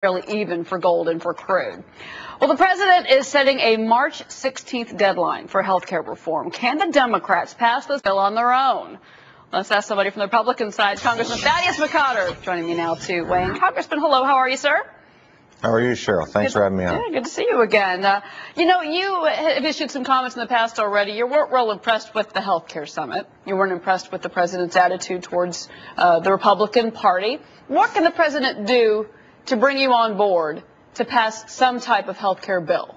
fairly even for gold and for crude. Well, the president is setting a March 16th deadline for health care reform. Can the Democrats pass this bill on their own? Let's ask somebody from the Republican side. Congressman McCotter joining me now to weigh in. Congressman, hello. How are you, sir? How are you, Cheryl? Thanks for having me on. Yeah, good to see you again. You have issued some comments in the past already. You weren't real impressed with the health care summit. You weren't impressed with the president's attitude towards the Republican Party. What can the president do to bring you on board to pass some type of health care bill?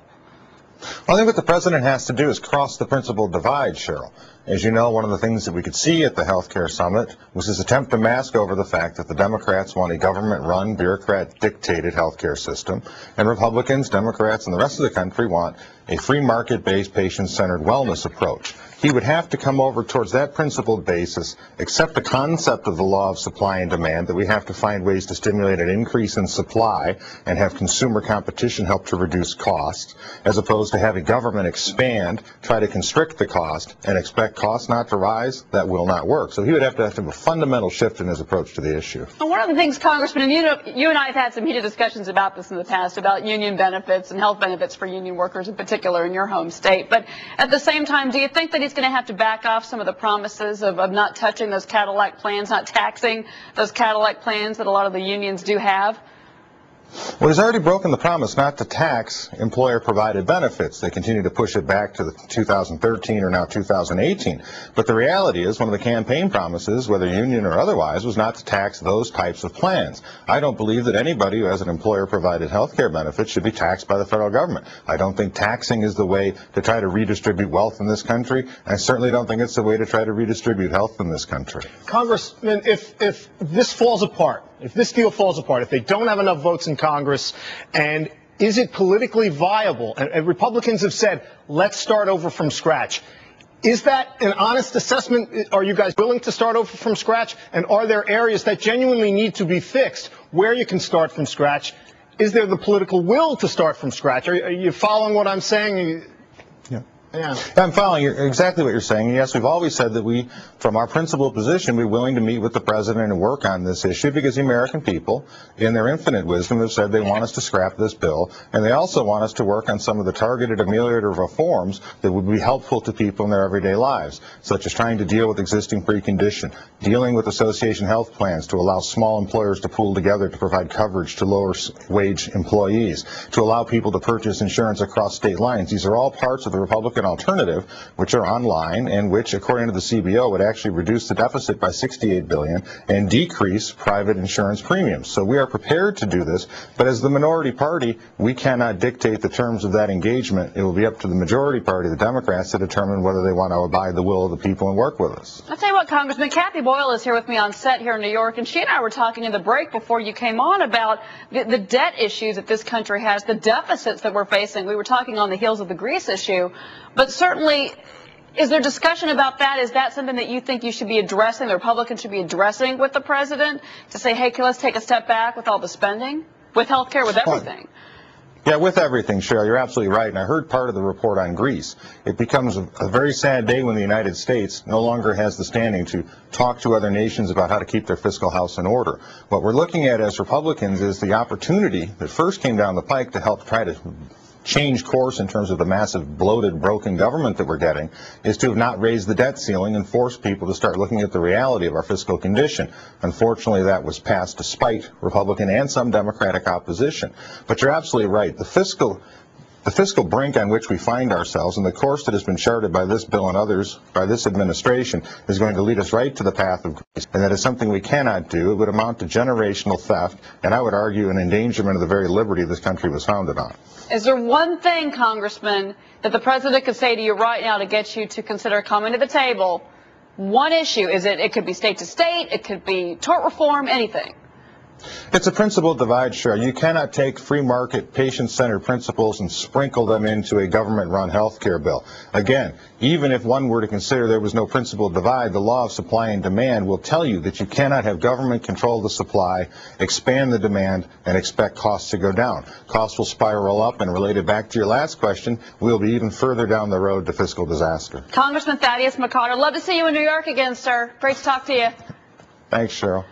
Well, I think what the president has to do is cross the principal divide, Cheryl. As you know, one of the things that we could see at the health care summit was his attempt to mask over the fact that the Democrats want a government-run, bureaucrat-dictated health care system, and Republicans, Democrats, and the rest of the country want a free market-based, patient-centered wellness approach. He would have to come over towards that principled basis, accept the concept of the law of supply and demand, that we have to find ways to stimulate an increase in supply and have consumer competition help to reduce costs, as opposed to having government expand, try to constrict the cost, and expect costs not to rise. That will not work. So he would have to have a fundamental shift in his approach to the issue. Well, one of the things, Congressman, and you and I have had some heated discussions about this in the past, about union benefits and health benefits for union workers in particular in your home state. But at the same time, do you think that he's going to have to back off some of the promises of not touching those Cadillac plans, not taxing those Cadillac plans that a lot of the unions do have? Well, he's already broken the promise not to tax employer-provided benefits. They continue to push it back to 2013 or now 2018. But the reality is one of the campaign promises, whether union or otherwise, was not to tax those types of plans. I don't believe that anybody who has an employer-provided health care benefit should be taxed by the federal government. I don't think taxing is the way to try to redistribute wealth in this country. I certainly don't think it's the way to try to redistribute health in this country. Congressman, if this falls apart, if this deal falls apart, if they don't have enough votes in Congress, and is it politically viable? And Republicans have said, let's start over from scratch. Is that an honest assessment? Are you guys willing to start over from scratch? And are there areas that genuinely need to be fixed where you can start from scratch? Is there the political will to start from scratch? Are you following what I'm saying? Yeah, I'm following exactly what you're saying. Yes, we've always said that we, from our principal position, we're willing to meet with the president and work on this issue because the American people, in their infinite wisdom, have said they want us to scrap this bill, and they also want us to work on some of the targeted ameliorative reforms that would be helpful to people in their everyday lives, such as trying to deal with existing precondition, dealing with association health plans to allow small employers to pool together to provide coverage to lower wage employees, to allow people to purchase insurance across state lines. These are all parts of the Republican alternative, which are online and which, according to the CBO, would actually reduce the deficit by $68 billion and decrease private insurance premiums. So we are prepared to do this, but as the minority party, we cannot dictate the terms of that engagement. It will be up to the majority party, the Democrats, to determine whether they want to abide the will of the people and work with us. I'll tell you what, Congressman, Kathy Boyle is here with me on set here in New York, and she and I were talking in the break before you came on about the debt issues that this country has, the deficits that we're facing. We were talking on the heels of the Greece issue. But certainly, is there discussion about that? Is that something that you think you should be addressing, the Republicans should be addressing with the president, to say, hey, let's take a step back with all the spending, with health care, with everything? Yeah, with everything, Cheryl, you're absolutely right. And I heard part of the report on Greece. It becomes a very sad day when the United States no longer has the standing to talk to other nations about how to keep their fiscal house in order. What we're looking at as Republicans is the opportunity that first came down the pike to help try to change course in terms of the massive bloated, broken government that we're getting, is to have not raised the debt ceiling and forced people to start looking at the reality of our fiscal condition. Unfortunately, that was passed despite Republican and some Democratic opposition. But you're absolutely right. The fiscal brink on which we find ourselves and the course that has been charted by this bill and others by this administration is going to lead us right to the path of Greece, and that is something we cannot do. It would amount to generational theft, and I would argue an endangerment of the very liberty this country was founded on. Is there one thing, Congressman, that the president could say to you right now to get you to consider coming to the table? One issue. It could be state to state, it could be tort reform, anything. It's a principle divide, Cheryl. You cannot take free market, patient-centered principles and sprinkle them into a government-run health care bill. Again, even if one were to consider there was no principle divide, the law of supply and demand will tell you that you cannot have government control the supply, expand the demand, and expect costs to go down. Costs will spiral up, and related back to your last question, we'll be even further down the road to fiscal disaster. Congressman McCotter, love to see you in New York again, sir. Great to talk to you. Thanks, Cheryl.